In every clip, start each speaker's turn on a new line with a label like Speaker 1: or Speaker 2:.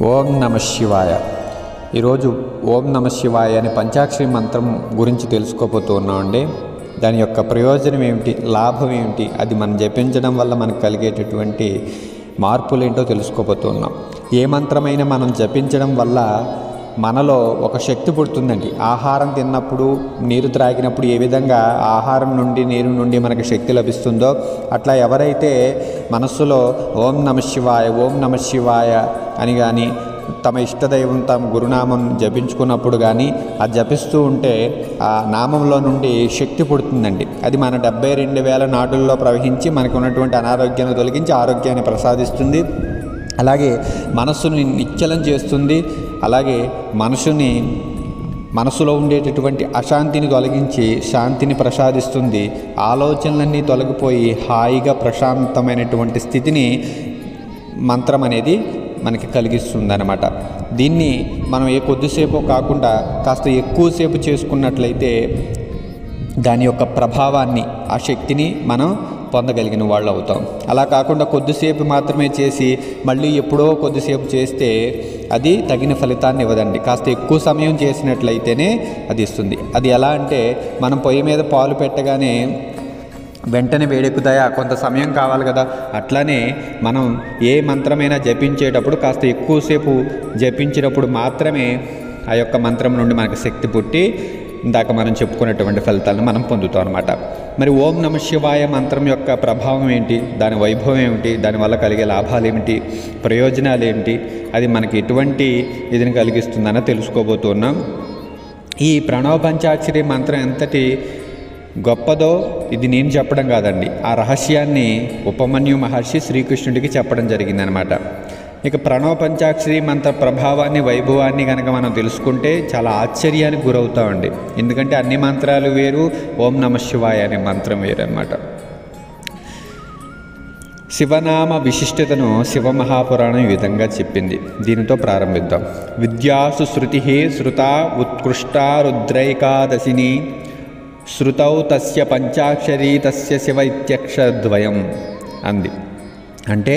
Speaker 1: ఓం నమ శివాయ. ఈరోజు ఓం నమ శివాయ అనే పంచాక్షరి మంత్రం గురించి తెలుసుకోబోతూ ఉన్నామండి. దాని యొక్క ప్రయోజనం ఏమిటి, లాభం ఏమిటి, అది మనం జపించడం వల్ల మనకు కలిగేటటువంటి మార్పులు ఏంటో తెలుసుకోబోతూ ఉన్నాం. ఏ మంత్రమైనా మనం జపించడం వల్ల మనలో ఒక శక్తి పుడుతుందండి. ఆహారం తిన్నప్పుడు, నీరు త్రాగినప్పుడు ఏ విధంగా ఆహారం నుండి, నీరు నుండి మనకు శక్తి లభిస్తుందో, అట్లా ఎవరైతే మనస్సులో ఓం నమ శివాయ, ఓం నమ శివాయ అని కానీ తమ ఇష్టదైవం, తమ గురునామం జపించుకున్నప్పుడు కానీ అది జపిస్తూ ఉంటే ఆ నామంలో నుండి శక్తి పుడుతుందండి. అది మన 72,000 నాడుల్లో ప్రవహించి మనకు ఉన్నటువంటి అనారోగ్యాన్ని తొలగించి ఆరోగ్యాన్ని ప్రసాదిస్తుంది. అలాగే మనస్సుని నిశ్చలం చేస్తుంది. అలాగే మనసులో ఉండేటటువంటి అశాంతిని తొలగించి శాంతిని ప్రసాదిస్తుంది. ఆలోచనలన్నీ తొలగిపోయి హాయిగా ప్రశాంతమైనటువంటి స్థితిని మంత్రం అనేది మనకి కలిగిస్తుంది అన్నమాట. దీన్ని మనం కొద్దిసేపు కాకుండా కాస్త ఎక్కువసేపు చేసుకున్నట్లయితే దాని యొక్క ప్రభావాన్ని, ఆ శక్తిని మనం పొందగలిగిన వాళ్ళు అవుతాం. అలా కాకుండా కొద్దిసేపు మాత్రమే చేసి మళ్ళీ ఎప్పుడో కొద్దిసేపు చేస్తే అది తగిన ఫలితాన్ని ఇవ్వదండి. కాస్త ఎక్కువ సమయం చేసినట్లయితేనే అది ఇస్తుంది. అది ఎలా అంటే, మనం పొయ్యి మీద పాలు పెట్టగానే వెంటనే వేడెక్కుతాయా, కొంత సమయం కావాలి కదా. అట్లానే మనం ఏ మంత్రమైనా జపించేటప్పుడు కాస్త ఎక్కువసేపు జపించినప్పుడు మాత్రమే ఆ యొక్క మంత్రం నుండి మనకు శక్తి పుట్టి ఇందాక మనం చెప్పుకున్నటువంటి ఫలితాలను మనం పొందుతాం అన్నమాట. మరి ఓం నమ శివాయ మంత్రం యొక్క ప్రభావం ఏంటి, దాని వైభవం ఏమిటి, దానివల్ల కలిగే లాభాలు ఏమిటి, ప్రయోజనాలు ఏంటి, అది మనకి ఎటువంటి ఇదిని కలిగిస్తుందని తెలుసుకోబోతున్నాం. ఈ ప్రణవ పంచాక్షరి మంత్రం ఎంతటి గొప్పదో ఇది నేను చెప్పడం కాదండి, ఆ రహస్యాన్ని ఉపమన్యు మహర్షి శ్రీకృష్ణుడికి చెప్పడం జరిగిందనమాట. ఇక ప్రణవ పంచాక్షరి మంత్ర ప్రభావాన్ని, వైభవాన్ని కనుక మనం తెలుసుకుంటే చాలా ఆశ్చర్యానికి గురవుతామండి. ఎందుకంటే అన్ని మంత్రాలు వేరు, ఓం నమ శివాయ అనే మంత్రం వేరు అనమాట. శివనామ విశిష్టతను శివమహాపురాణం ఈ విధంగా చెప్పింది. దీనితో ప్రారంభిద్దాం. విద్యాసు శృతి శృతా ఉత్కృష్టా రుద్రైకాదశిని శృతౌ తస్య పంచాక్షరీ తస్య శివ ఇత్యక్షరద్వయం అంది. అంటే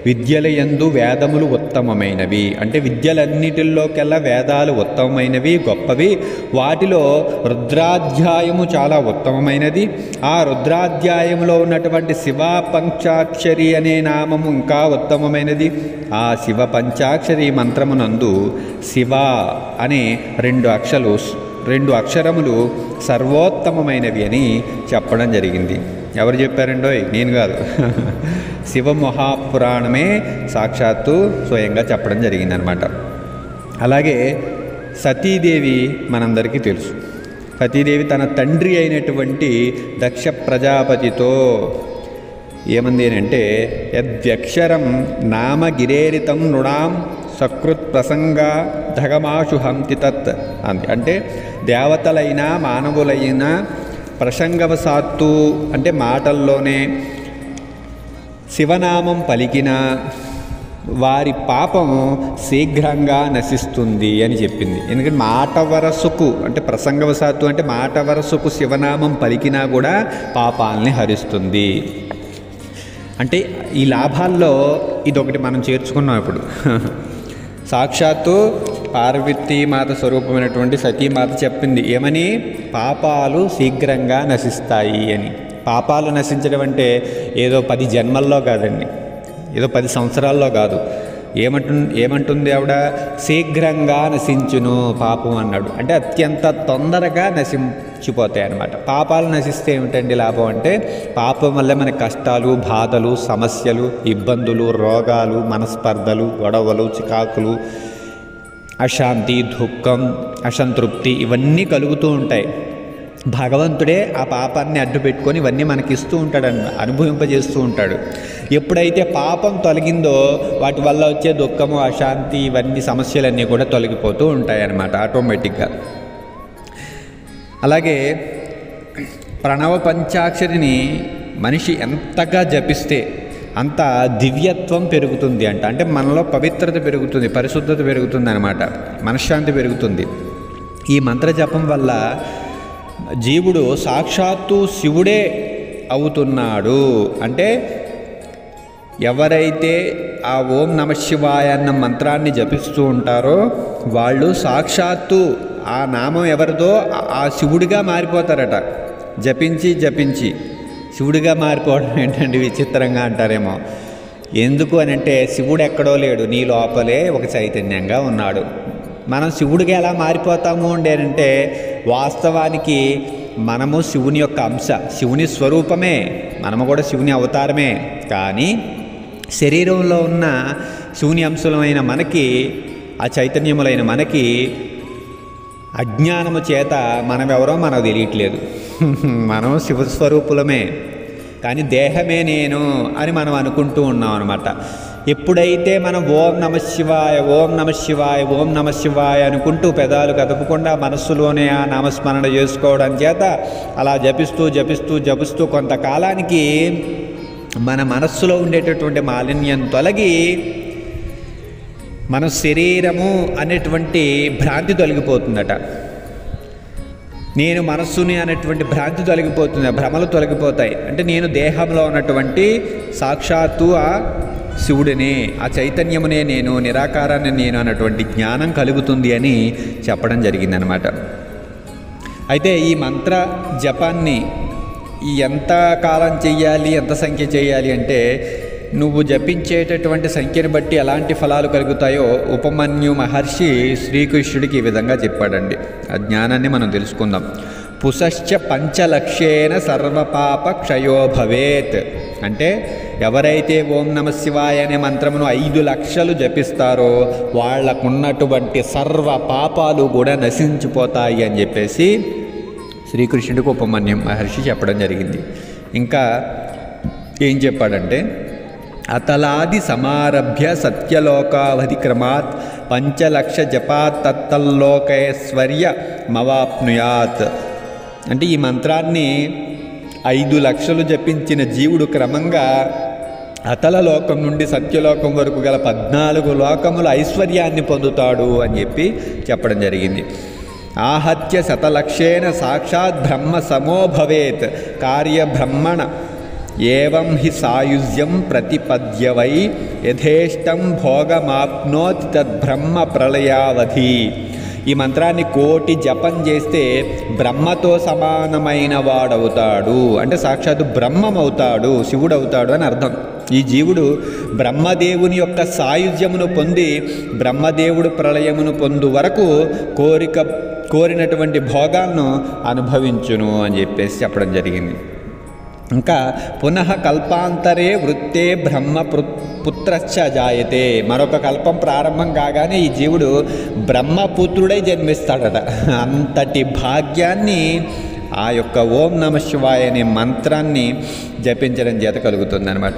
Speaker 1: విద్యలయందు వేదములు ఉత్తమమైనవి, అంటే విద్యలన్నిటిల్లోకెల్లా వేదాలు ఉత్తమమైనవి, గొప్పవి. వాటిలో రుద్రాధ్యాయము చాలా ఉత్తమమైనది. ఆ రుద్రాధ్యాయంలో ఉన్నటువంటి శివ పంచాక్షరి అనే నామము ఇంకా ఉత్తమమైనది. ఆ శివ పంచాక్షరి మంత్రమునందు శివ అనే రెండు అక్షరములు సర్వోత్తమమైనవి అని చెప్పడం జరిగింది. ఎవరు చెప్పారండో? నేను కాదు, శివమహాపురాణమే సాక్షాత్తు స్వయంగా చెప్పడం జరిగిందనమాట. అలాగే సతీదేవి మనందరికీ తెలుసు. సతీదేవి తన తండ్రి అయినటువంటి దక్ష ప్రజాపతితో ఏమంది అంటే, యద్యక్షరం నామ గిరేరితం నృణాం సకృత్ ప్రసంగా ధగమాషు హంతి తత్ అంది. అంటే దేవతలైనా మానవులైనా ప్రసంగవశాత్తు, అంటే మాటల్లోనే శివనామం పలికిన వారి పాపం శీఘ్రంగా నశిస్తుంది అని చెప్పింది. ఎందుకంటే మాట వరసుకు, అంటే ప్రసంగవశాత్తు అంటే మాట వరసుకు శివనామం పలికినా కూడా పాపాలని హరిస్తుంది. అంటే ఈ లాభాల్లో ఇదొకటి మనం చేర్చుకున్నాం. ఇప్పుడు సాక్షాత్తు పార్వతీమాత స్వరూపమైనటువంటి సతీమాత చెప్పింది ఏమని, పాపాలు శీఘ్రంగా నశిస్తాయి అని. పాపాలు నశించడం అంటే ఏదో 10 జన్మల్లో కాదండి, ఏదో 10 సంవత్సరాల్లో కాదు. ఏమంటుంది ఆవిడ? శీఘ్రంగా నశించును పాపం అన్నాడు. అంటే అత్యంత తొందరగా నశించిపోతాయి అన్నమాట. పాపాలు నశిస్తే ఏమిటండి లాభం అంటే, పాపం వల్ల మనకి కష్టాలు, బాధలు, సమస్యలు, ఇబ్బందులు, రోగాలు, మనస్పర్ధలు, గొడవలు, చికాకులు, అశాంతి, దుఃఖం, అసంతృప్తి ఇవన్నీ కలుగుతూ ఉంటాయి. భగవంతుడే ఆ పాపాన్ని అడ్డు పెట్టుకొని ఇవన్నీ మనకిస్తూ ఉంటాడని అనుభవింపజేస్తూ ఉంటాడు. ఎప్పుడైతే పాపం తొలగిందో వాటి వల్ల వచ్చే దుఃఖము, అశాంతి, ఇవన్నీ సమస్యలన్నీ కూడా తొలగిపోతూ ఉంటాయి అన్నమాట ఆటోమేటిక్గా. అలాగే ప్రణవ పంచాక్షరిని మనిషి ఎంతగా జపిస్తే అంత దివ్యత్వం పెరుగుతుంది అంటే మనలో పవిత్రత పెరుగుతుంది, పరిశుద్ధత పెరుగుతుంది అన్నమాట, మనశ్శాంతి పెరుగుతుంది. ఈ మంత్ర జపం వల్ల జీవుడు సాక్షాత్తు శివుడే అవుతున్నాడు. అంటే ఎవరైతే ఆ ఓం నమఃశివాయ అన్న మంత్రాన్ని జపిస్తూ ఉంటారో వాళ్ళు సాక్షాత్తు ఆ నామం ఎవరిదో ఆ శివుడిగా మారిపోతారట. జపించి జపించి శివుడిగా మారిపోవడం ఏంటంటే విచిత్రంగా అంటారేమో. ఎందుకు అని అంటే శివుడు ఎక్కడో లేడు, నీ లోపలే ఒక చైతన్యంగా ఉన్నాడు. మనం శివుడిగా ఎలా మారిపోతాము అంటే వాస్తవానికి మనము శివుని యొక్క అంశ, శివుని స్వరూపమే, మనము కూడా శివుని అవతారమే. కానీ శరీరంలో ఉన్న శివుని అంశులమైన మనకి, ఆ చైతన్యములైన మనకి అజ్ఞానము చేత మనమెవరో మనకు తెలియట్లేదు. మనం శివస్వరూపులమే, కానీ దేహమే నేను అని మనం అనుకుంటూ ఉన్నాం అనమాట. ఎప్పుడైతే మనం ఓం నమఃశివాయ ఓం నమఃశివాయ ఓం నమఃశివాయ అనుకుంటూ పెదాలు కదపకుండా మనస్సులోనే ఆ నామస్మరణ చేసుకోవడం చేత అలా జపిస్తూ జపిస్తూ జపిస్తూ కొంతకాలానికి మన మనస్సులో ఉండేటటువంటి మాలిన్యం తొలగి మన శరీరము అనేటువంటి భ్రాంతి తొలగిపోతుందట. నేను మనస్సుని అనేటువంటి భ్రాంతి తొలగిపోతుంది, భ్రమలు తొలగిపోతాయి. అంటే నేను దేహంలో ఉన్నటువంటి సాక్షాత్తు ఆ శివుడినే, ఆ చైతన్యమునే నేను, నిరాకారాన్ని నేను అన్నటువంటి జ్ఞానం కలుగుతుంది అని చెప్పడం జరిగిందనమాట. అయితే ఈ మంత్ర జపాన్ని ఎంత కాలం చెయ్యాలి, ఎంత సంఖ్య చేయాలి అంటే నువ్వు జపించేటటువంటి సంఖ్యను బట్టి ఎలాంటి ఫలాలు కలుగుతాయో ఉపమన్యు మహర్షి శ్రీకృష్ణుడికి ఈ విధంగా చెప్పాడండి. ఆ జ్ఞానాన్ని మనం తెలుసుకుందాం. పుసశ్చ పంచలక్షేన సర్వపాప క్షయో భవేత్. అంటే ఎవరైతే ఓం నమఃశివాయ అనే మంత్రమును 5 లక్షలు జపిస్తారో వాళ్లకున్నటువంటి సర్వ పాపాలు కూడా నశించిపోతాయి అని చెప్పేసి శ్రీకృష్ణుడికి ఉపమన్యు మహర్షి చెప్పడం జరిగింది. ఇంకా ఏం చెప్పాడంటే అతలాది సమారభ్య సత్యలోకావధిక్రమాత్ పంచలక్ష జపాత్ తత్తల్లోకైశ్వర్య మవాప్నుయాత్. అంటే ఈ మంత్రాన్ని 5 లక్షలు జపించిన జీవుడు క్రమంగా అతల లోకం నుండి సత్యలోకం వరకు గల 14 లోకముల ఐశ్వర్యాన్ని పొందుతాడు అని చెప్పి చెప్పడం జరిగింది. ఆహత్య శతలక్షేణ సాక్షాత్ బ్రహ్మ సమో భవేత్ కార్యబ్రహ్మణ ఏవం హి సాయుజ్యం ప్రతిపద్యవై యథేష్టం భోగమాప్నోతి తద్బ్రహ్మ ప్రళయావధి. ఈ మంత్రాన్ని 1,000,000 జపం చేస్తే బ్రహ్మతో సమానమైన వాడవుతాడు. అంటే సాక్షాత్తు బ్రహ్మమవుతాడు, శివుడు అవుతాడు అని అర్థం. ఈ జీవుడు బ్రహ్మదేవుని యొక్క సాయుధ్యమును పొంది బ్రహ్మదేవుడు ప్రళయమును పొందు వరకు కోరినటువంటి భోగాలను అనుభవించును అని చెప్పేసి చెప్పడం జరిగింది. ఇంకా పునః కల్పాంతరే వృత్తే బ్రహ్మ పుత్రశ్చ జాయతే. మరొక కల్పం ప్రారంభం కాగానే ఈ జీవుడు బ్రహ్మపుత్రుడై జన్మిస్తాడట. అంతటి భాగ్యాన్ని ఆ యొక్క ఓం నమఃశివాయ అనే మంత్రాన్ని జపించడం చేత కలుగుతుందన్నమాట.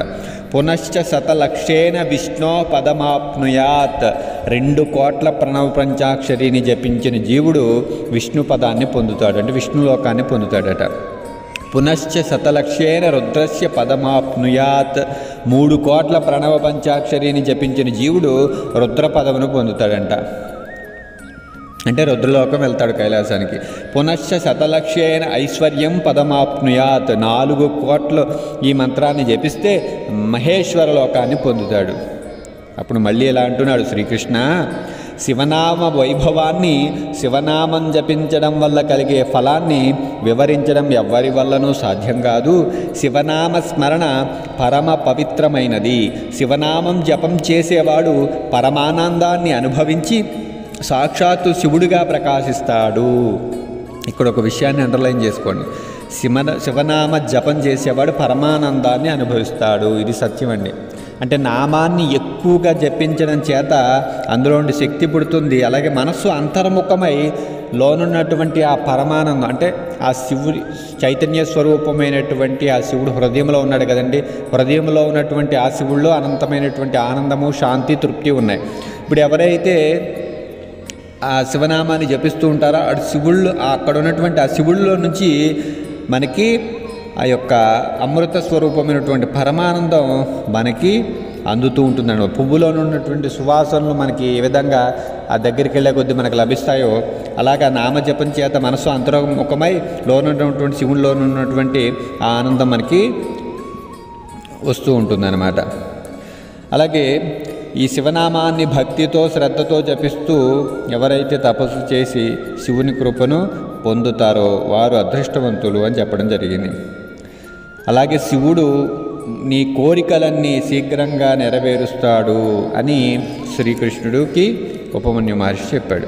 Speaker 1: పునశ్చ శతలక్షేణ విష్ణో పదమాప్నుయాత్. 2 కోట్ల ప్రణవ పంచాక్షరిని జపించిన జీవుడు విష్ణు పదాన్ని పొందుతాడు, అంటే విష్ణులోకాన్ని పొందుతాడట. పునశ్చ శతలక్షేణ రుద్రస్య పదమాప్నుయాత్. 3 కోట్ల ప్రణవ పంచాక్షరిని జపించిన జీవుడు రుద్ర పదమును పొందుతాడంట, అంటే రుద్రలోకం వెళ్తాడు కైలాసానికి. పునశ్చ శతలక్షేణ ఐశ్వర్యం పదమాప్నుయాత్. 4 కోట్లు ఈ మంత్రాన్ని జపిస్తే మహేశ్వర లోకాన్ని పొందుతాడు. అప్పుడు మళ్ళీ ఇలా అంటున్నాడు శ్రీకృష్ణ, శివనామ వైభవాన్ని, శివనామం జపించడం వల్ల కలిగే ఫలాన్ని వివరించడం ఎవ్వరి వల్లనూ సాధ్యం కాదు. శివనామ స్మరణ పరమ పవిత్రమైనది. శివనామం జపం చేసేవాడు పరమానందాన్ని అనుభవించి సాక్షాత్తు శివుడిగా ప్రకాశిస్తాడు. ఇక్కడ ఒక విషయాన్ని అండర్లైన్ చేసుకోండి. శివనామ జపం చేసేవాడు పరమానందాన్ని అనుభవిస్తాడు. ఇది సత్యం అండి. అంటే నామాన్ని ఎక్కువగా జపించడం చేత అందులో నుండి శక్తి పుడుతుంది. అలాగే మనస్సు అంతర్ముఖమై లోనున్నటువంటి ఆ పరమానందం, అంటే ఆ శివుడి చైతన్య స్వరూపమైనటువంటి ఆ శివుడు హృదయంలో ఉన్నాడు కదండి. హృదయంలో ఉన్నటువంటి ఆ శివుడిలో అనంతమైనటువంటి ఆనందము, శాంతి, తృప్తి ఉన్నాయి. ఇప్పుడు ఎవరైతే ఆ శివనామాన్ని జపిస్తూ ఉంటారో అటు శివుళ్ళు, అక్కడ ఉన్నటువంటి ఆ శివుళ్ళలో నుంచి మనకి ఆ యొక్క అమృత స్వరూపమైనటువంటి పరమానందం మనకి అందుతూ ఉంటుందండి. పువ్వులో ఉన్నటువంటి సువాసనలు మనకి ఏ విధంగా ఆ దగ్గరికి వెళ్ళే కొద్దీ మనకు లభిస్తాయో అలాగా నామజపం చేత మనసు అంతర్ముఖమై లోనున్నటువంటి శివునిలో ఉన్నటువంటి ఆ ఆనందం మనకి వస్తూ ఉంటుందన్నమాట. అలాగే ఈ శివనామాన్ని భక్తితో శ్రద్ధతో జపిస్తూ ఎవరైతే తపస్సు చేసి శివుని కృపను పొందుతారో వారు అదృష్టవంతులు అని చెప్పడం జరిగింది. అలాగే శివుడు నీ కోరికలన్నీ శీఘ్రంగా నెరవేరుస్తాడు అని శ్రీకృష్ణుడికి ఉపమన్యు మహర్షి చెప్పాడు.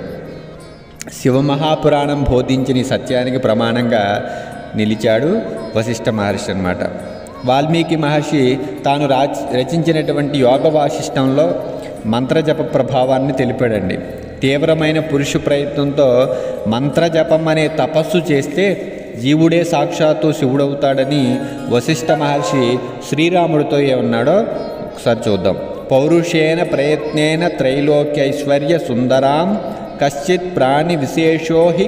Speaker 1: శివమహాపురాణం బోధించిన ఈ సత్యానికి ప్రమాణంగా నిలిచాడు వశిష్ఠ మహర్షి అన్నమాట. వాల్మీకి మహర్షి తాను రచించినటువంటి యోగ వాసిష్టంలో మంత్రజప ప్రభావాన్ని తెలిపాడండి. తీవ్రమైన పురుష ప్రయత్నంతో మంత్రజపం అనే తపస్సు చేస్తే జీవుడే సాక్షాత్తు శివుడవుతాడని వశిష్ఠ మహర్షి శ్రీరాముడితో ఏమన్నాడో ఒకసారి చూద్దాం. పౌరుషేణ ప్రయత్నేన త్రైలోక్యైశ్వర్య సుందరాం కశ్చిత్ ప్రాణి విశేషో హి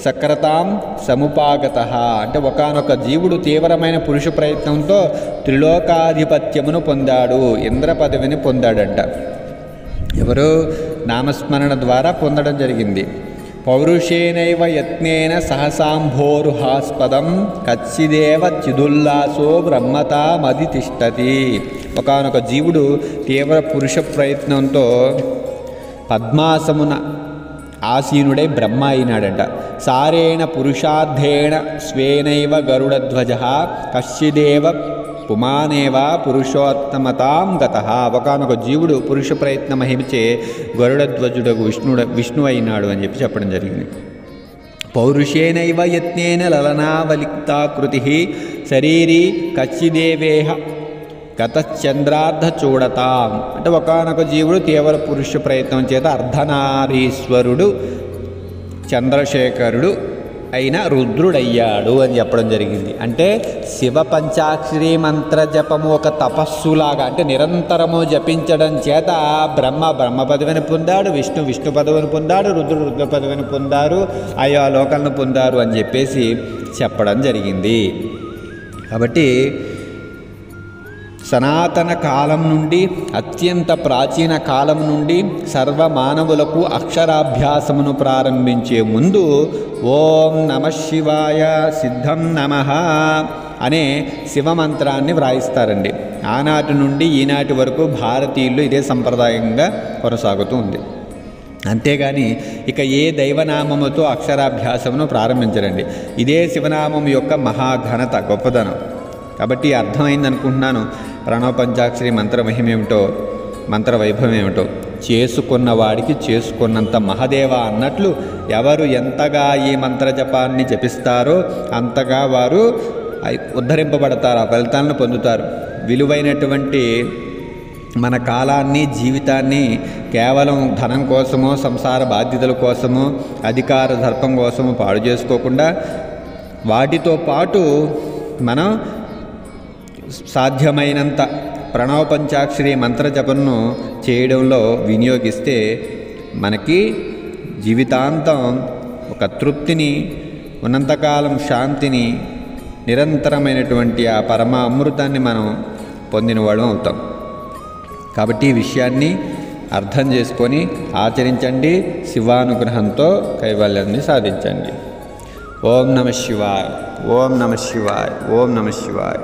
Speaker 1: సక్రతాం సముపాగత. అంటే ఒకానొక జీవుడు తీవ్రమైన పురుష ప్రయత్నంతో త్రిలోకాధిపత్యమును పొందాడు, ఇంద్ర పదవిని పొందాడంట. ఎవరు? నామస్మరణ ద్వారా పొందడం జరిగింది. పౌరుషేనైవ యత్నేన సహసాంభోరుహాస్పదం కచ్చిదేవ చిదుల్లాసో బ్రహ్మతామది తిష్టతి. ఒకానొక జీవుడు తీవ్ర పురుష ప్రయత్నంతో పద్మాసమున ఆసీనుడై బ్రహ్మ అయినాడంట. సారేణ పురుషార్థేణ స్వేనైవ గరుడధ్వజ కశ్చిదేవ పుమానేవ పురుషోత్తమతాం గతః. ఒకనొక జీవుడు పురుష ప్రయత్న మహిమచే గరుడధ్వజుడకు విష్ణువు అయినాడు అని చెప్పడం జరిగింది. పౌరుషేనైవ యత్నేన లలనావలిక్తాకృతి శరీరీ కచ్చిదేవేహ గతచంద్రార్ధ చూడతాం. అంటే ఒకనొక జీవుడు తీవ్ర పురుష ప్రయత్నం చేత అర్ధనారీశ్వరుడు చంద్రశేఖరుడు అయిన రుద్రుడయ్యాడు అని చెప్పడం జరిగింది. అంటే శివ పంచాక్షరి మంత్ర జపము ఒక తపస్సులాగా, అంటే నిరంతరము జపించడం చేత బ్రహ్మ పదవిని పొందాడు, విష్ణు పదవిని పొందాడు, రుద్ర పదవిని పొందారు, ఆయా లోకాలను పొందారు అని చెప్పేసి చెప్పడం జరిగింది. కాబట్టి సనాతన కాలం నుండి, అత్యంత ప్రాచీన కాలం నుండి సర్వమానవులకు అక్షరాభ్యాసమును ప్రారంభించే ముందు ఓం నమః శివాయ సిద్ధం నమః అనే శివమంత్రాన్ని వ్రాయిస్తారండి. ఆనాటి నుండి ఈనాటి వరకు భారతీయులు ఇదే సంప్రదాయంగా కొనసాగుతూ ఉంది. అంతేగాని ఇక ఏ దైవనామముతో అక్షరాభ్యాసమును ప్రారంభించరండి. ఇదే శివనామం యొక్క మహాఘనత, గొప్పదనం. కాబట్టి అర్థమైంది అనుకుంటున్నాను ప్రణవ పంచాక్షరి మంత్ర మహిమేమిటో, మంత్ర వైభవం ఏమిటో. చేసుకున్న వాడికి చేసుకున్నంత మహదేవ అన్నట్లు ఎవరు ఎంతగా ఈ మంత్ర జపాన్ని జపిస్తారో అంతగా వారు ఉద్ధరింపబడతారు, ఆ ఫలితాలను పొందుతారు. విలువైనటువంటి మన కాలాన్ని, జీవితాన్ని కేవలం ధనం కోసమో, సంసార బాధ్యతల కోసమో, అధికార దర్పం కోసమో పాడు చేసుకోకుండా వాటితో పాటు మనం సాధ్యమైనంత ప్రణవ పంచాక్షరి మంత్ర జపంను చేయడంలో వినియోగిస్తే మనకి జీవితాంతం ఒక తృప్తిని, ఉన్నంతకాలం శాంతిని, నిరంతరమైనటువంటి ఆ పరమ అమృతాన్ని మనం పొందిన వాళ్ళం అవుతాం. కాబట్టి ఈ విషయాన్ని అర్థం చేసుకొని ఆచరించండి. శివానుగ్రహంతో కైవల్యాన్ని సాధించండి. ఓం నమః శివాయ, ఓం నమః శివాయ, ఓం నమః శివాయ.